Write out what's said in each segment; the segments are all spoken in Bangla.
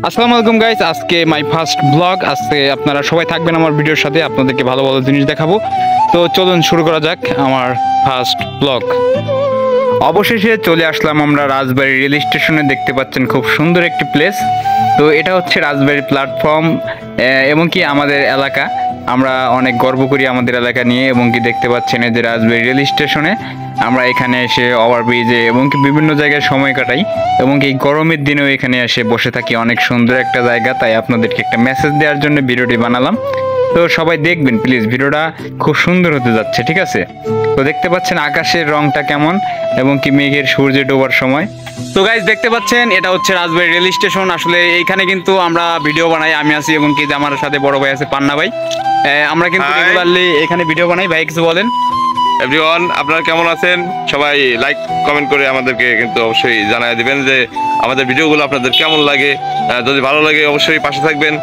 আসসালামু আলাইকুম গাইস, আজকে মাই ফার্স্ট ব্লগ। আজকে আপনারা সবাই থাকবেন আমার ভিডিওর সাথে, আপনাদেরকে ভালো ভালো জিনিস দেখাবো। তো চলুন শুরু করা যাক আমার ফার্স্ট ব্লগ। অবশেষে চলে আসলাম আমরা রাজবাড়ী রেল স্টেশনে। দেখতে পাচ্ছেন খুব সুন্দর একটি প্লেস। তো এটা হচ্ছে রাজবাড়ী প্ল্যাটফর্ম এবং কি আমাদের এলাকা। আমরা অনেক গর্ব করি আমাদের এলাকা নিয়ে। এবং কি দেখতে পাচ্ছেন এই যে রাজবাড়ী রেল স্টেশনে আমরা এখানে এসে ওভারব্রিজে এবং কি বিভিন্ন জায়গায় সময় কাটাই। এবং কি গরমের দিনেও এখানে এসে বসে থাকি। অনেক সুন্দর একটা জায়গা, তাই আপনাদেরকে একটা মেসেজ দেওয়ার জন্য ভিডিওটি বানালাম। তো সবাই দেখবেন প্লিজ, ভিডিওটা খুব সুন্দর হতে যাচ্ছে, ঠিক আছে? তো দেখতে পাচ্ছেন আকাশের রংটা কেমন এবং কি মেঘের সূর্যে ডোবার সময়। তো গাইজ দেখতে পাচ্ছেন এটা হচ্ছে রাজবাড়ী রেল স্টেশন। আসলে এইখানে কিন্তু আমরা ভিডিও বানাই, আমি আছি এবং কি আমার সাথে বড় ভাই আছে পান্না ভাই। আমরা কিন্তু রেগুলারলি এখানে ভিডিও বানাই। ভাই কিছু বলেন। এভরিওয়ান, আপনারা কেমন আছেন? সবাই লাইক কমেন্ট করে আমাদেরকে কিন্তু অবশ্যই জানাই দিবেন যে আমাদের ভিডিওগুলো আপনাদের কেমন লাগে। যদি ভালো লাগে অবশ্যই পাশে থাকবেন।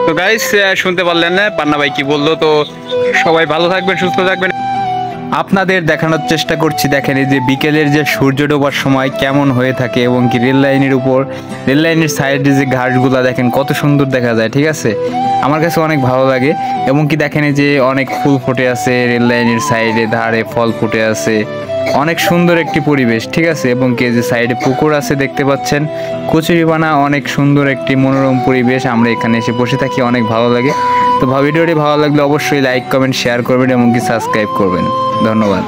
তো গাইজ শুনতে পারলেন না পান্না ভাই কি বললো। তো সবাই ভালো থাকবেন, সুস্থ থাকবেন। আপনাদের দেখানোর চেষ্টা করছি। দেখেন এই যে বিকেলের যে সূর্য ডোবার সময় কেমন হয়ে থাকে এবং কি রেল লাইনের উপর, রেল লাইনের সাইডে যে ঘাসগুলা দেখেন কত সুন্দর দেখা যায়, ঠিক আছে? আমার কাছে অনেক ভালো লাগে। এবং কি দেখেন এই যে অনেক ফুল ফুটে আছে রেল লাইনের সাইডে, ধারে ফল ফুটে আছে। অনেক সুন্দর একটি পরিবেশ, ঠিক আছে? এবং কি যে সাইডে পুকুর আছে দেখতে পাচ্ছেন, কচুরিপানা, অনেক সুন্দর একটি মনোরম পরিবেশ। আমরা এখানে এসে বসে থাকি, অনেক ভালো লাগে। তো ভিডিওটি ভালো লাগলে অবশ্যই লাইক কমেন্ট শেয়ার করবেন এবং কি সাবস্ক্রাইব করবেন। ধন্যবাদ।